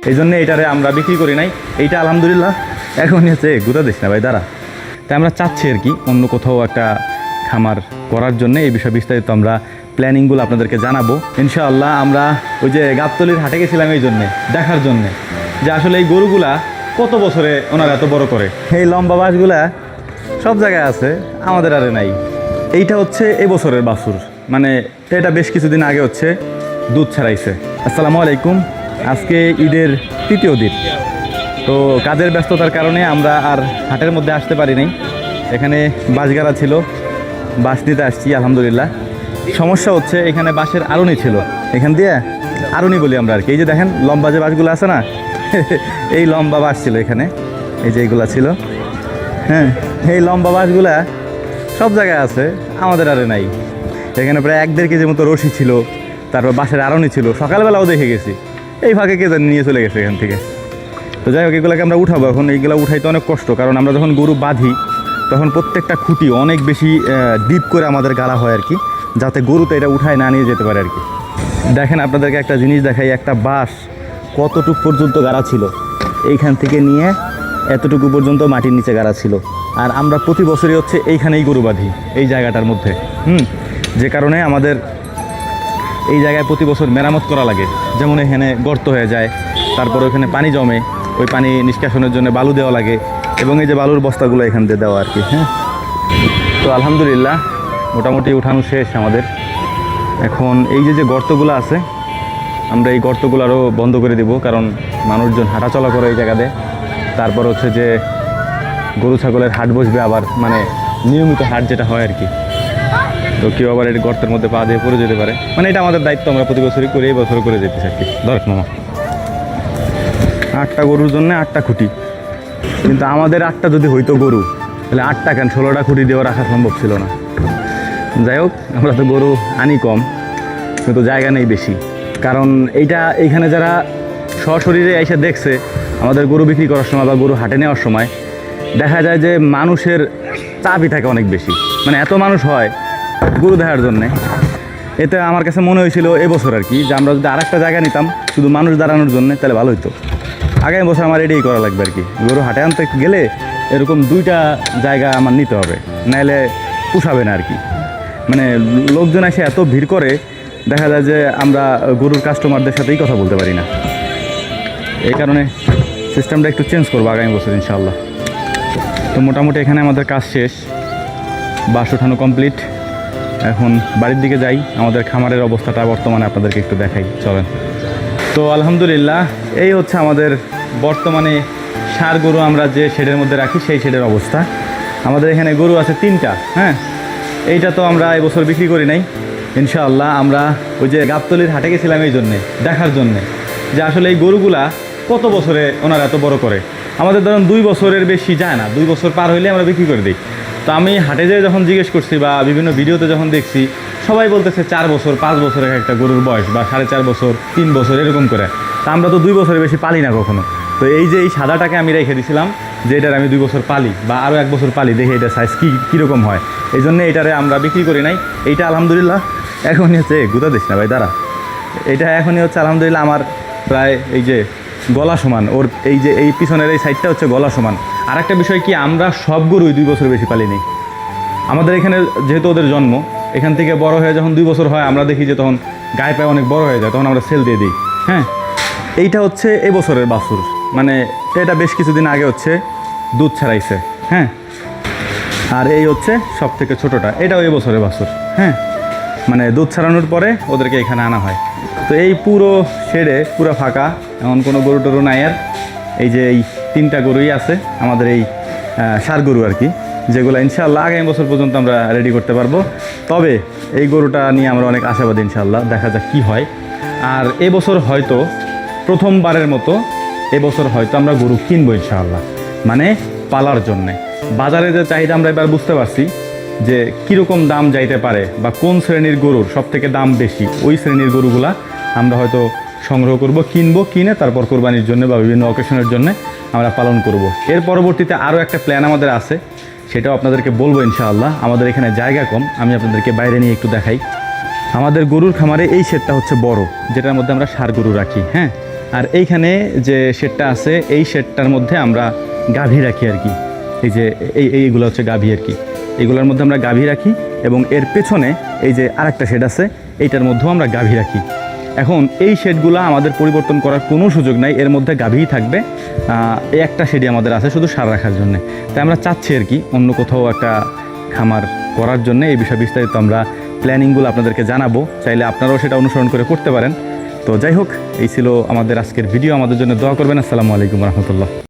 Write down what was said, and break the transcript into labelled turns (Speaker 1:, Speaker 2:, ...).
Speaker 1: এই জন্য এইটারে আমরা বিক্রি করি নাই। এইটা আলহামদুলিল্লাহ এখন হচ্ছে গুঁতা দিস না ভাই দাঁড়া। তাই আমরা চাচ্ছি আর কি অন্য কোথাও একটা খামার করার জন্য এই বিষয়ে বিস্তারিত আমরা প্ল্যানিংগুলো আপনাদেরকে জানাবো ইনশাআল্লাহ। আমরা ওই যে গাবতলির হাটে গেছিলাম এই জন্যে দেখার জন্যে যে আসলে এই গরুগুলা কত বছরে ওনারা এত বড় করে। এই লম্বা বাঁশগুলা সব জায়গায় আছে, আমাদের আরে নাই। এইটা হচ্ছে এই বছরের বাছুর, মানে এটা বেশ কিছুদিন আগে হচ্ছে দুধ ছাড়াইছে। আসসালামু আলাইকুম। আজকে ঈদের তৃতীয় দিন, তো কাজের ব্যস্ততার কারণে আমরা আর হাটের মধ্যে আসতে পারি নাই। এখানে বাঁশগাড়া ছিল, বাঁশ নিতে আসছি আলহামদুলিল্লাহ। সমস্যা হচ্ছে এখানে বাঁশের আড়নি ছিল, এখান দিয়ে আড়নি বলি আমরা আর কি। এই যে দেখেন লম্বা যে বাঁশগুলো আছে না এই লম্বা বাঁশ ছিল এখানে, এই যে এইগুলা ছিল। হ্যাঁ, এই লম্বা বাঁশগুলা সব জায়গায় আছে, আমাদের আরে নাই। এখানে প্রায় 1-1.5 কেজির মতো রশি ছিল, তারপর বাঁশের আড়নি ছিল। সকালবেলাও দেখে গেছি, এই ফাঁকে কে জানি নিয়ে চলে গেছে এখান থেকে। তো যাই হোক, এগুলোকে আমরা উঠাবো এখন। এইগুলো উঠাইতে অনেক কষ্ট, কারণ আমরা যখন গরু বাঁধি তখন প্রত্যেকটা খুঁটি অনেক বেশি ডিপ করে আমাদের গাড়া হয় আর কি, যাতে গরুতে এটা উঠায় না নিয়ে যেতে পারে আর কি। দেখেন আপনাদেরকে একটা জিনিস দেখাই, একটা বাঁশ কতটুকু পর্যন্ত গাড়া ছিল, এইখান থেকে নিয়ে এতটুকু পর্যন্ত মাটির নিচে গাড়া ছিল। আর আমরা প্রতি বছরই হচ্ছে এইখানেই গরু বাঁধি, এই জায়গাটার মধ্যে। যে কারণে আমাদের এই জায়গায় প্রতি বছর মেরামত করা লাগে। যেমন এখানে গর্ত হয়ে যায়, তারপর ওখানে পানি জমে, ওই পানি নিষ্কাশনের জন্য বালু দেওয়া লাগে, এবং এই যে বালুর বস্তাগুলো এখান দিয়ে দেওয়া আর কি। হ্যাঁ, তো আলহামদুলিল্লাহ মোটামুটি উঠানো শেষ আমাদের। এখন এই যে গর্তগুলো আছে, আমরা এই গর্তগুলো আরও বন্ধ করে দিব, কারণ মানুষজন হাঁটাচলা করে এই জায়গাতে। তারপর হচ্ছে যে গরু ছাগলের হাট বসবে আবার, মানে নিয়মিত হাট যেটা হয় আর কি। তো কেউ আবার এই গর্তের মধ্যে পা দিয়ে পড়ে যেতে পারে, মানে এটা আমাদের দায়িত্ব, আমরা প্রতি বছরই করে এই বছর করে যেতেছি আর কি। ধরেন মামা, 8টা গরুর জন্য 8টা খুঁটি, কিন্তু আমাদের 8টা যদি হইতো গরু, তাহলে 8টা কেন 16টা খুঁটি দিয়েও রাখা সম্ভব ছিল না। যাই হোক, আমরা তো গরু আনি কম, কিন্তু জায়গা নেই বেশি। কারণ এইখানে যারা সশরীরে এসে দেখছে আমাদের গরু বিক্রি করার সময় বা গরু হাটে নেওয়ার সময়, দেখা যায় যে মানুষের চাপই থাকে অনেক বেশি, মানে এত মানুষ হয় গরু দেখার জন্যে। এতে আমার কাছে মনে হয়েছিল এবছর আর কি, যে আমরা যদি আরেকটা জায়গা নিতাম শুধু মানুষ দাঁড়ানোর জন্য, তাহলে ভালো হতো। আগামী বছর আমার এটাই করা লাগবে আর কি। গরু হাটে আনতে গেলে এরকম 2টা জায়গা আমার নিতে হবে, নাহলে পোষাবে না আর কি। মানে লোকজন এসে এত ভিড় করে, দেখা যায় যে আমরা গরুর কাস্টমারদের সাথেই কথা বলতে পারি না। এই কারণে সিস্টেমটা একটু চেঞ্জ করবো আগামী বছর ইনশাআল্লাহ। তো মোটামুটি এখানে আমাদের কাজ শেষ, বাঁশ ওঠানো কমপ্লিট। এখন বাড়ির দিকে যাই, আমাদের খামারের অবস্থাটা বর্তমানে আপনাদেরকে একটু দেখাই, চলেন। তো আলহামদুলিল্লাহ এই হচ্ছে আমাদের বর্তমানে ষাঁড় গরু আমরা যে শেডের মধ্যে রাখি, সেই শেডের অবস্থা। আমাদের এখানে গরু আছে 3টা। হ্যাঁ, এইটা তো আমরা এবছর বিক্রি করি নাই ইনশাআল্লাহ। আমরা ওই যে গাবতলির হাটে গেছিলাম এই জন্যে দেখার জন্যে যে আসলে এই গরুগুলা কত বছরে ওনারা এত বড় করে। আমাদের ধরুন 2 বছরের বেশি যায় না, 2 বছর পার হইলে আমরা বিক্রি করে দিই। তো আমি হাটে যেয়ে যখন জিজ্ঞেস করছি বা বিভিন্ন ভিডিওতে যখন দেখছি, সবাই বলতেছে 4 বছর 5 বছরের একটা গরুর বয়স, বা 4.5 বছর 3 বছর এরকম করে। তা আমরা তো 2 বছরের বেশি পালি না কখনো। তো এই যে এই সাদাটাকে আমি রেখে দিয়েছিলাম যে এটার আমি 2 বছর পালি বা আরও 1 বছর পালি, দেখে এটা সাইজ কীরকম হয়। এই জন্য এটারে আমরা বিক্রি করি নাই। এইটা আলহামদুলিল্লাহ এখনই হচ্ছে গুঁতা দিস না ভাই দাঁড়া। এটা এখনই হচ্ছে আলহামদুলিল্লাহ আমার প্রায় এই যে গলা সমান, ওর এই যে এই পিছনের এই সাইডটা হচ্ছে গলা সমান। আর একটা বিষয় কি, আমরা সব গরুই 2 বছর বেশি পালি নেই। আমাদের এখানে যেহেতু ওদের জন্ম, এখান থেকে বড় হয়ে যখন 2 বছর হয়, আমরা দেখি যে তখন গায়ে পায়ে অনেক বড় হয়ে যায়, তখন আমরা সেল দিয়ে দিই। হ্যাঁ, এইটা হচ্ছে এই বছরের বাছুর, মানে এটা বেশ কিছুদিন আগে হচ্ছে দুধ ছাড়াইছে। হ্যাঁ, আর এই হচ্ছে সব থেকে ছোটোটা, এটাও এই বছরের বাছুর। হ্যাঁ, মানে দুধ ছাড়ানোর পরে ওদেরকে এখানে আনা হয়। তো এই পুরো শেডে পুরো ফাঁকা, এমন কোনো গরু টরু নাই। আর এই যে এই 3টা গরুই আছে আমাদের, এই ষাঁড় গরু আর কি, যেগুলো ইনশাআল্লাহ আগামী বছর পর্যন্ত আমরা রেডি করতে পারবো। তবে এই গরুটা নিয়ে আমরা অনেক আশাবাদী ইনশাআল্লাহ, দেখা যাক কী হয়। আর এবছর হয়তো প্রথমবারের মতো এবছর হয়তো আমরা গরু কিনবো ইনশাআল্লাহ, মানে পালার জন্যে। বাজারে যে চাহিদা আমরা এবার বুঝতে পারছি যে কীরকম দাম যাইতে পারে, বা কোন শ্রেণীর গরুর সবথেকে দাম বেশি, ওই শ্রেণীর গরুগুলা আমরা হয়তো সংগ্রহ করব, কিনবো, কিনে তারপর কোরবানির জন্য বা বিভিন্ন অকেশনের জন্য আমরা পালন করব। এর পরবর্তীতে আরও একটা প্ল্যান আমাদের আছে, সেটাও আপনাদেরকে বলবো ইনশাআল্লাহ। আমাদের এখানে জায়গা কম, আমি আপনাদেরকে বাইরে নিয়ে একটু দেখাই। আমাদের গরুর খামারে এই শেডটা হচ্ছে বড়, যেটার মধ্যে আমরা ষাঁড় গরু রাখি। হ্যাঁ, আর এইখানে যে শেডটা আছে এই শেডটার মধ্যে আমরা গাভী রাখি আর কি। এই যে এইগুলো হচ্ছে গাভী আর কি, এগুলোর মধ্যে আমরা গাভী রাখি এবং এর পেছনে এই যে আরেকটা শেড আছে এইটার মধ্যেও আমরা গাভী রাখি। এখন এই শেডগুলো আমাদের পরিবর্তন করার কোনো সুযোগ নাই, এর মধ্যে গাভীই থাকবে। এই একটা শেডই আমাদের আছে শুধু সার রাখার জন্য। তাই আমরা চাচ্ছি আর কি অন্য কোথাও একটা খামার করার জন্য। এই বিষয়ে বিস্তারিত আমরা প্ল্যানিংগুলো আপনাদেরকে জানাবো, চাইলে আপনারাও সেটা অনুসরণ করে করতে পারেন। তো যাই হোক, এই ছিল আমাদের আজকের ভিডিও। আমাদের জন্য দোয়া করবেন। আসসালামু আলাইকুম রহমতুল্লাহ।